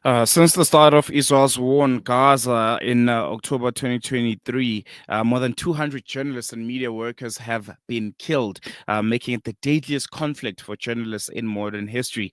Since the start of Israel's war on Gaza in October 2023, more than 200 journalists and media workers have been killed, making it the deadliest conflict for journalists in modern history.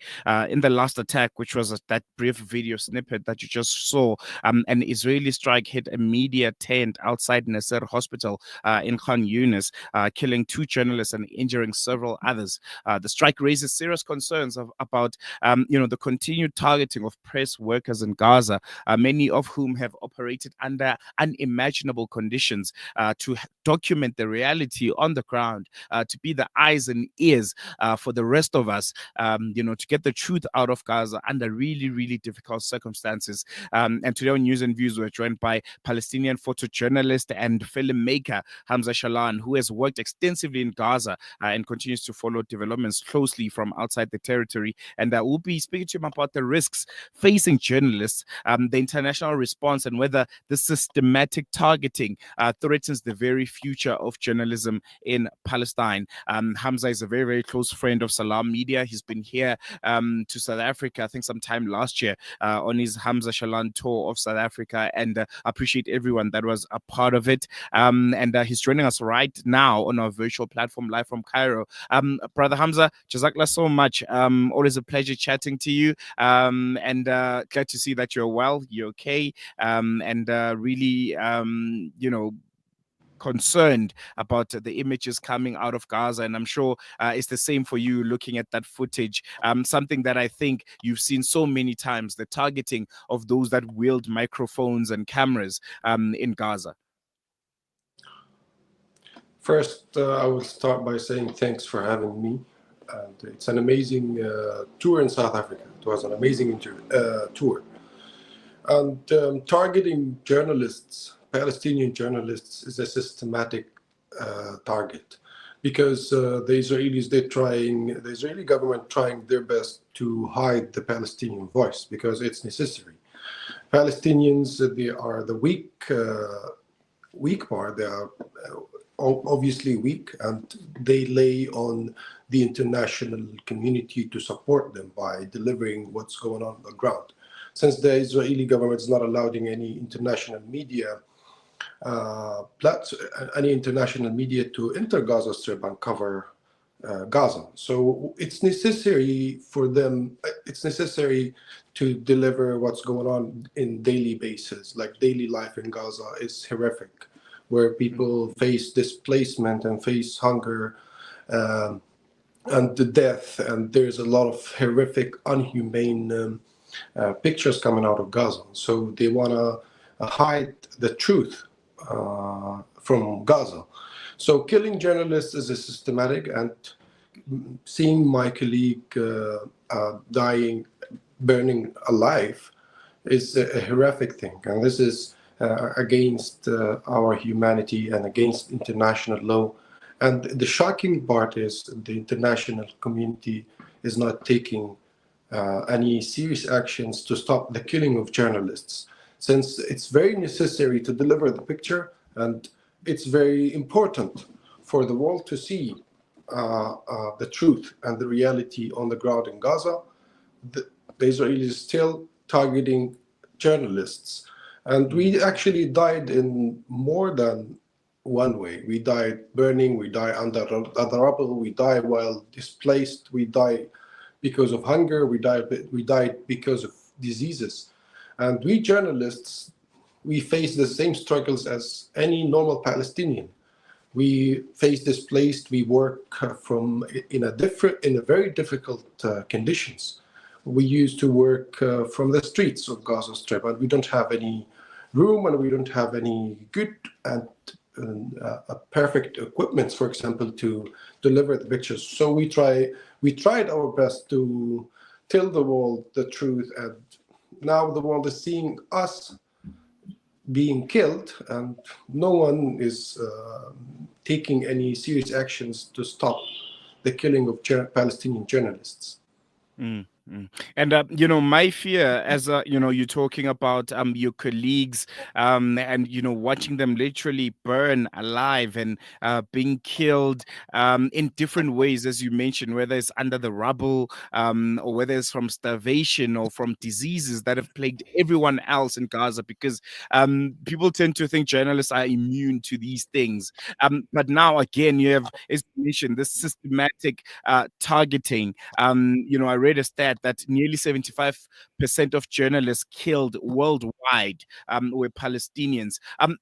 In the last attack, which was that brief video snippet that you just saw, an Israeli strike hit a media tent outside Nasser Hospital in Khan Yunis, killing two journalists and injuring several others. The strike raises serious concerns about the continued targeting of press workers in Gaza, many of whom have operated under unimaginable conditions to document the reality on the ground, to be the eyes and ears for the rest of us, to get the truth out of Gaza under really, really difficult circumstances. And today on News and Views, we're joined by Palestinian photojournalist and filmmaker Hamza Chalan, who has worked extensively in Gaza and continues to follow developments closely from outside the territory. And we'll be speaking to him about the risks facing journalists, the international response, and whether the systematic targeting threatens the very future of journalism in Palestine. Hamza is a very, very close friend of Salam Media. He's been here to South Africa, I think sometime last year, on his Hamza Chalan tour of South Africa, and appreciate everyone that was a part of it. And he's joining us right now on our virtual platform live from Cairo. Brother Hamza, Jazakallah so much. Always a pleasure chatting to you, and glad to see that you're well, you're okay, and really, concerned about the images coming out of Gaza. And I'm sure it's the same for you looking at that footage. Something that I think you've seen so many times, the targeting of those that wield microphones and cameras in Gaza. First, I will start by saying thanks for having me. And it's an amazing tour in South Africa. It was an amazing tour. And targeting journalists, Palestinian journalists, is a systematic target, because the Israeli government trying their best to hide the Palestinian voice, because it's necessary. Palestinians, they are the weak part. They are obviously weak, and they lay on the international community to support them by delivering what's going on the ground. Since the Israeli government is not allowing any international media to enter Gaza Strip and cover Gaza. So it's necessary for them, it's necessary to deliver what's going on in daily basis. Like daily life in Gaza is horrific, where people face displacement and face hunger and the death. And there's a lot of horrific, inhumane pictures coming out of Gaza. So they want to hide the truth from Gaza. So killing journalists is a systematic, and seeing my colleague dying, burning alive, is a horrific thing. And this is against our humanity and against international law. And the shocking part is the international community is not taking any serious actions to stop the killing of journalists, since it's very necessary to deliver the picture, and it's very important for the world to see the truth and the reality on the ground in Gaza. The Israelis still targeting journalists. And we actually died in more than one way. We died burning, we died under rubble, we died while displaced, we died because of hunger, we died because of diseases. And we journalists, we face the same struggles as any normal Palestinian. We face displaced, we work in a very difficult conditions. We used to work from the streets of Gaza Strip, and we don't have any room, and we don't have any good and perfect equipment, for example, to deliver the pictures. So we tried our best to tell the world the truth, and now the world is seeing us being killed, and no one is taking any serious actions to stop the killing of Palestinian journalists. And my fear, as you're talking about your colleagues, and watching them literally burn alive and being killed in different ways, as you mentioned, whether it's under the rubble, or whether it's from starvation or from diseases that have plagued everyone else in Gaza, because people tend to think journalists are immune to these things. But now again, you have, as you mentioned, this systematic targeting. I read a stat that nearly 75% of journalists killed worldwide were Palestinians.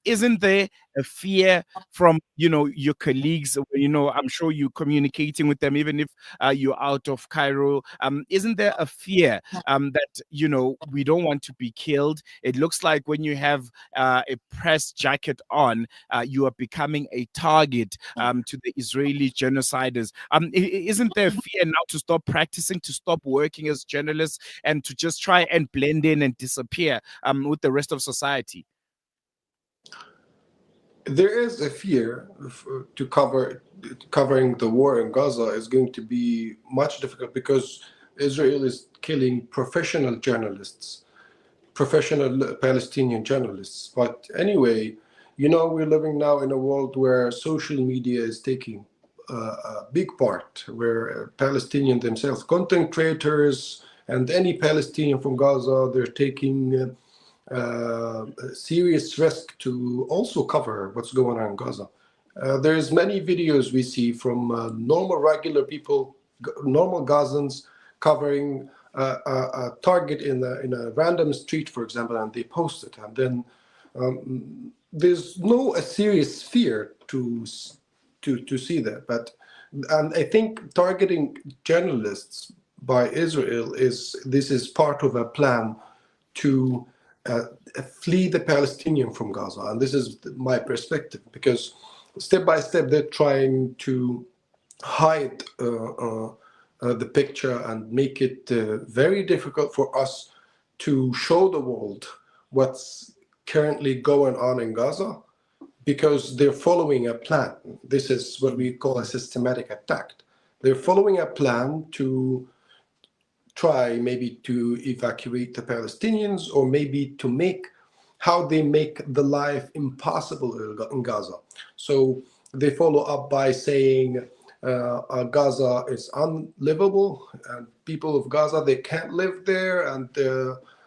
Isn't there a fear from, your colleagues? I'm sure you're communicating with them, even if you're out of Cairo. Isn't there a fear that, we don't want to be killed? It looks like when you have a press jacket on, you are becoming a target to the Israeli genociders. Isn't there fear now to stop practicing, to stop working as journalists, and to just try and blend in and disappear with the rest of society? There is a fear to covering the war in Gaza is going to be much difficult because Israel is killing professional journalists, professional Palestinian journalists. But anyway, we're living now in a world where social media is taking a big part, where Palestinians themselves, content creators, and any Palestinian from Gaza, they're taking a serious risk to also cover what's going on in Gaza. There's many videos we see from normal, regular people, normal Gazans, covering a target in a random street, for example, and they post it, and then there's no a serious fear to see that. But and I think targeting journalists by Israel is part of a plan to uh, flee the Palestinian from Gaza, and this is my perspective, because step by step they're trying to hide the picture and make it very difficult for us to show the world what's currently going on in Gaza, because they're following a plan. This is what we call a systematic attack. They're following a plan to try maybe to evacuate the Palestinians, or maybe to make how they make the life impossible in Gaza. So they follow up by saying Gaza is unlivable, and people of Gaza, they can't live there, and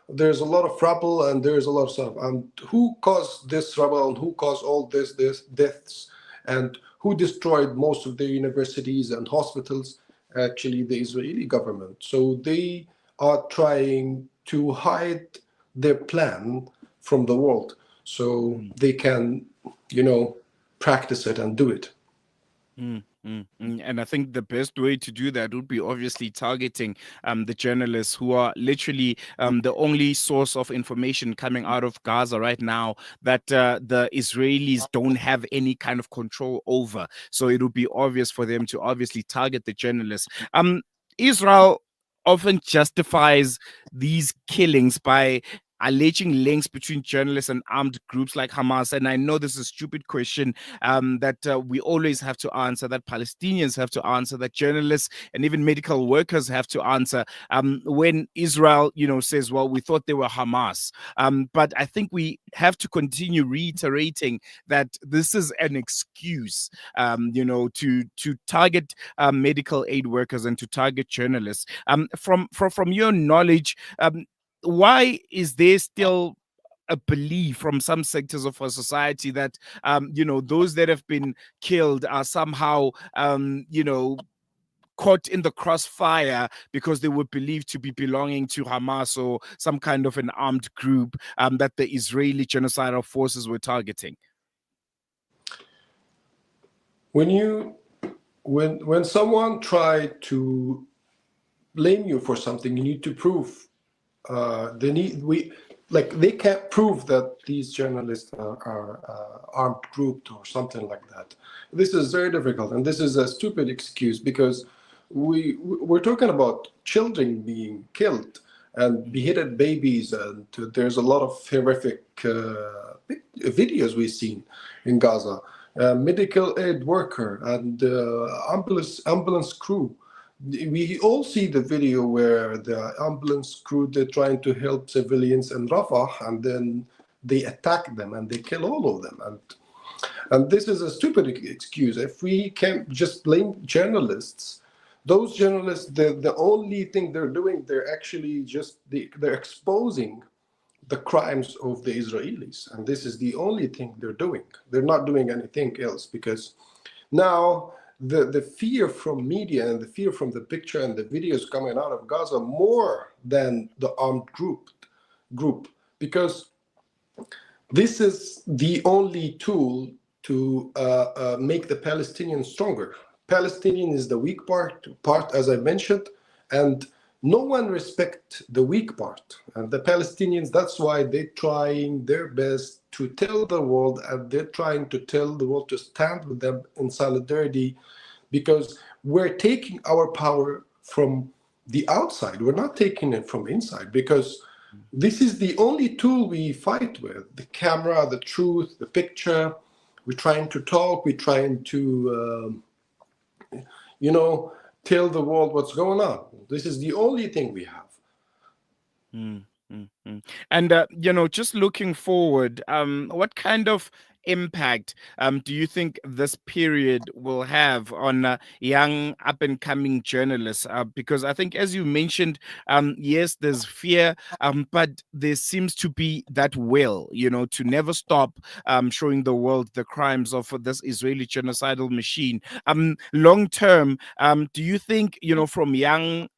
there's a lot of rubble, and there's a lot of stuff. And who caused this rubble, and who caused all this deaths, and who destroyed most of the universities and hospitals? Actually, the Israeli government. So they are trying to hide their plan from the world, so they can, practice it and do it. And I think the best way to do that would be obviously targeting the journalists who are literally the only source of information coming out of Gaza right now that the Israelis don't have any kind of control over. So it would be obvious for them to obviously target the journalists. Israel often justifies these killings by alleging links between journalists and armed groups like Hamas. And I know this is a stupid question that we always have to answer, that Palestinians have to answer, that journalists and even medical workers have to answer when Israel, says, well, we thought they were Hamas. But I think we have to continue reiterating that this is an excuse, to target medical aid workers and to target journalists. From your knowledge, why is there still a belief from some sectors of our society that those that have been killed are somehow caught in the crossfire because they were believed to be belonging to Hamas or some kind of an armed group that the Israeli genocidal forces were targeting? When someone tried to blame you for something, you need to prove. They can't prove that these journalists are armed group or something like that. This is very difficult, and this is a stupid excuse, because we're talking about children being killed and beheaded babies, and there's a lot of horrific videos we've seen in Gaza. Medical aid worker and ambulance crew, We all see the video where the ambulance crew, they're trying to help civilians in Rafah, and then they attack them and they kill all of them. And this is a stupid excuse. If we can't just blame journalists, those journalists, the only thing they're doing, they're actually just they're exposing the crimes of the Israelis, and this is the only thing they're doing. They're not doing anything else, because now the fear from media and the fear from the picture and the videos coming out of Gaza more than the armed group, because this is the only tool to make the Palestinians stronger. Palestinian is the weak part, as I mentioned, and no one respects the weak part. And the Palestinians, that's why they're trying their best to tell the world, and they're trying to tell the world to stand with them in solidarity, because we're taking our power from the outside. We're not taking it from inside, because this is the only tool we fight with: the camera, the truth, the picture. We're trying to talk, we're trying to, you know, tell the world what's going on. This is the only thing we have. Mm, mm, mm. And just looking forward, what kind of impact do you think this period will have on young up and coming journalists? Because I think, as you mentioned, yes, there's fear, but there seems to be that will, to never stop showing the world the crimes of this Israeli genocidal machine. Long term, do you think, from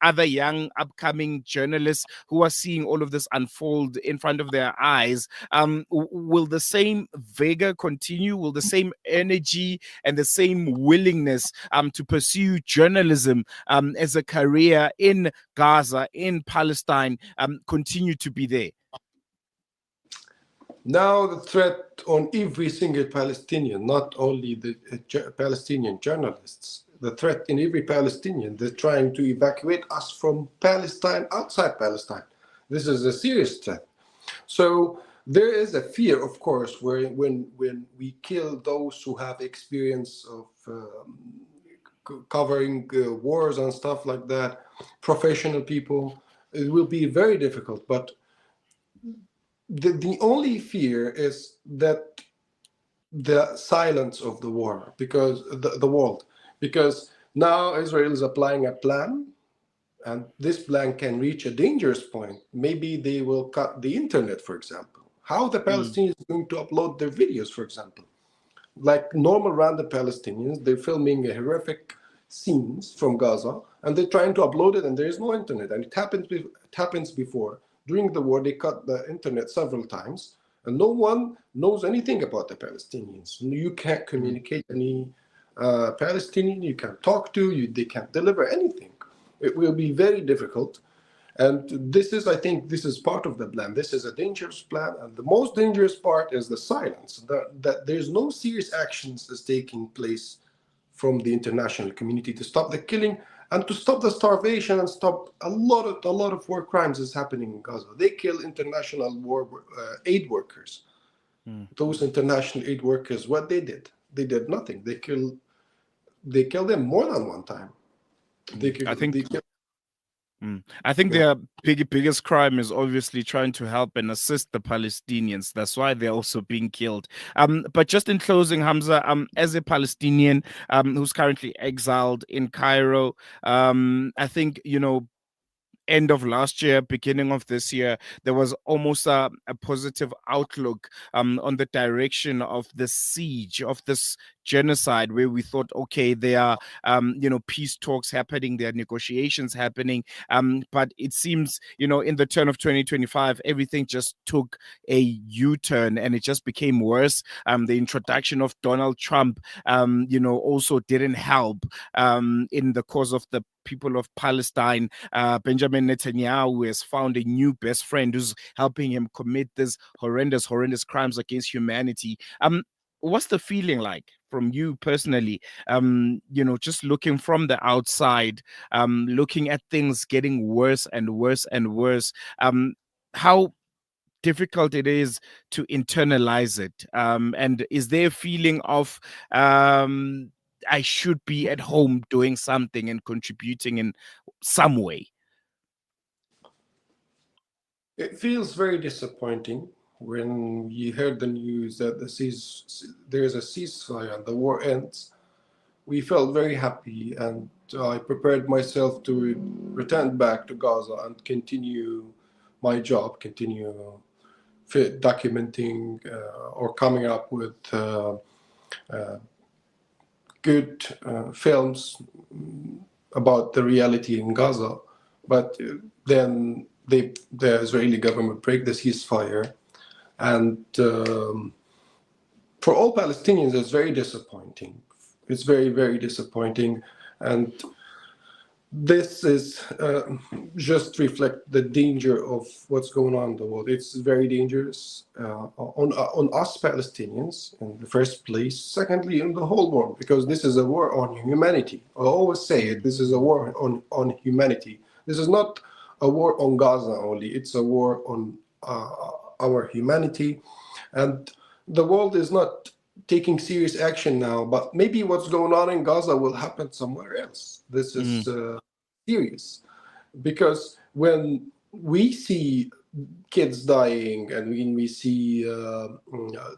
other young upcoming journalists who are seeing all of this unfold in front of their eyes, will the same vigor continue? Will the same energy and the same willingness to pursue journalism as a career in Gaza, in Palestine, continue to be there? Now the threat on every single Palestinian, not only the Palestinian journalists, the threat in every Palestinian, they're trying to evacuate us from Palestine, outside Palestine. This is a serious threat. So there is a fear, of course, where when we kill those who have experience of covering wars and stuff like that, professional people, it will be very difficult. But the only fear is that the silence of the war, because the world, because now Israel is applying a plan, and this plan can reach a dangerous point. Maybe they will cut the internet, for example. How the Mm, Palestinians are going to upload their videos, for example? Like normal random Palestinians, they're filming a horrific scenes from Gaza, and they're trying to upload it, and there is no internet. And it happens before. During the war, they cut the internet several times, and no one knows anything about the Palestinians. You can't mm, communicate any Palestinian. You can't talk to you. They can't deliver anything. It will be very difficult. And this is, I think, this is part of the plan. This is a dangerous plan, and the most dangerous part is the silence. That there's no serious actions is taking place from the international community to stop the killing and to stop the starvation and stop a lot of war crimes is happening in Gaza. They kill international aid workers. mm, Those international aid workers, what they did nothing. They killed them more than one time. They mm. I think they killed, yeah. their biggest crime is obviously trying to help and assist the Palestinians. That's why they're also being killed. But just in closing, Hamza, as a Palestinian who's currently exiled in Cairo, I think, end of last year, beginning of this year, there was almost a positive outlook on the direction of the siege, of this genocide, where we thought, okay, there are, peace talks happening, there are negotiations happening. But it seems, in the turn of 2025, everything just took a U-turn and it just became worse. The introduction of Donald Trump, also didn't help in the cause of the people of Palestine. Benjamin Netanyahu has found a new best friend who's helping him commit these horrendous crimes against humanity. What's the feeling like from you personally? Just looking from the outside, looking at things getting worse and worse and worse. How difficult it is to internalize it, and is there a feeling of I should be at home doing something and contributing in some way. It feels very disappointing when you heard the news that there's a ceasefire and the war ends. We felt very happy, and I prepared myself to return back to Gaza and continue my job, continue documenting or coming up with good films about the reality in Gaza. But then the Israeli government break the ceasefire, and for all Palestinians, it's very disappointing. It's very, very disappointing, and this is just reflect the danger of what's going on in the world. It's very dangerous on us Palestinians in the first place. Secondly, in the whole world, because this is a war on humanity. I always say it. This is a war on humanity. This is not a war on Gaza only. It's a war on our humanity, and the world is not taking serious action now, but maybe what's going on in Gaza will happen somewhere else. This is serious, because when we see kids dying and when we see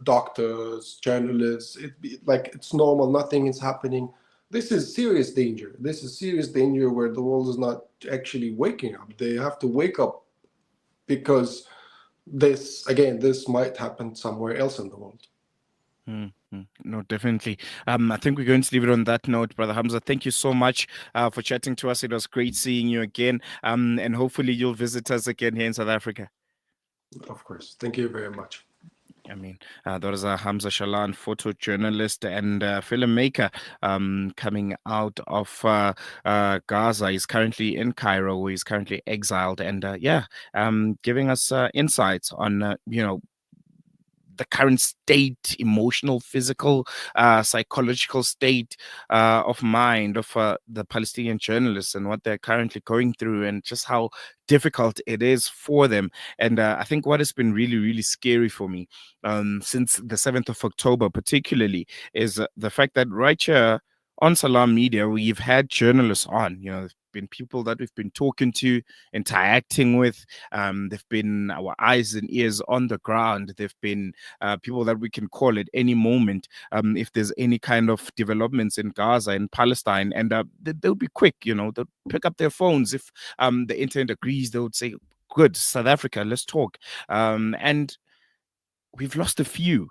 doctors, journalists, like it's normal, nothing is happening. This is serious danger. This is serious danger where the world is not actually waking up. They have to wake up, because this might happen somewhere else in the world. No, definitely. I think we're going to leave it on that note, Brother Hamza. Thank you so much for chatting to us. It was great seeing you again. And hopefully you'll visit us again here in South Africa. Of course. Thank you very much. I mean, that is Hamza Chalan, photojournalist and filmmaker, coming out of Gaza. He's currently in Cairo. He's currently exiled, and giving us insights on the current state, emotional, physical, psychological state of mind of the Palestinian journalists and what they're currently going through, and just how difficult it is for them. And I think what has been really, really scary for me since the 7th of October, particularly, is the fact that right here on Salam Media, we've had journalists on, been people that we've been talking to, interacting with. They've been our eyes and ears on the ground. They've been people that we can call at any moment if there's any kind of developments in Gaza and Palestine. And they'll be quick, they'll pick up their phones. If the internet agrees, they would say, good, South Africa, let's talk. And we've lost a few.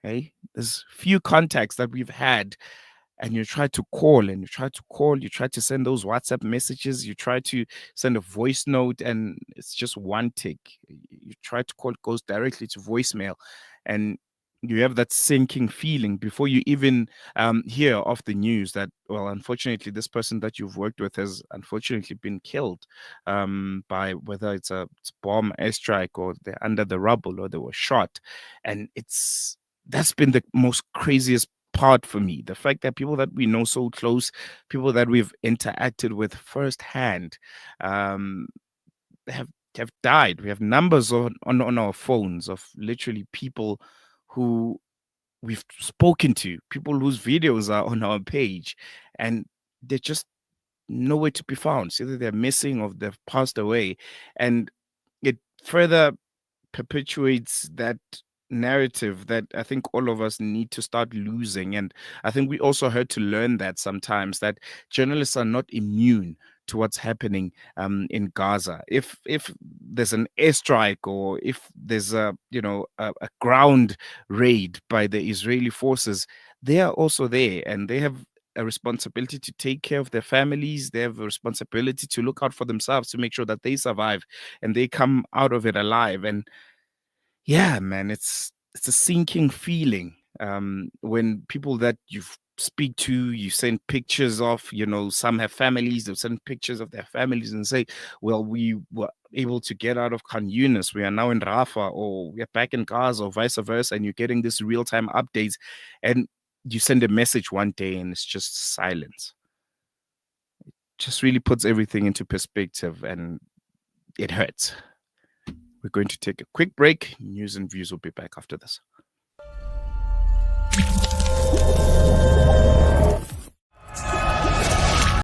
Okay? There's few contacts that we've had, and you try to call and you try to send those WhatsApp messages, you try to send a voice note, and it's just one tick. You try to call, it goes directly to voicemail, and you have that sinking feeling before you even hear of the news that, well, unfortunately, this person that you've worked with has unfortunately been killed by whether it's a bomb airstrike, or they're under the rubble, or they were shot. And that's been the most craziest part for me, the fact that people that we know so close, people that we've interacted with firsthand, have died. We have numbers on our phones of literally people who we've spoken to, people whose videos are on our page, and they're just nowhere to be found. So either they're missing or they've passed away, and it further perpetuates that narrative that I think all of us need to start losing. And I think we also had to learn that sometimes, that journalists are not immune to what's happening in Gaza. If there's an airstrike, or if there's a ground raid by the Israeli forces, they are also there, and they have a responsibility to take care of their families. They have a responsibility to look out for themselves, to make sure that they survive and they come out of it alive. And yeah, man, it's a sinking feeling when people that you speak to, you send pictures of, some have families, they'll send pictures of their families and say, well, we were able to get out of Khan Yunis, we are now in Rafah, or we are back in Gaza, or vice versa, and you're getting this real-time updates, and you send a message one day and it's just silence. It just really puts everything into perspective, and it hurts. We're going to take a quick break. News and views will be back after this.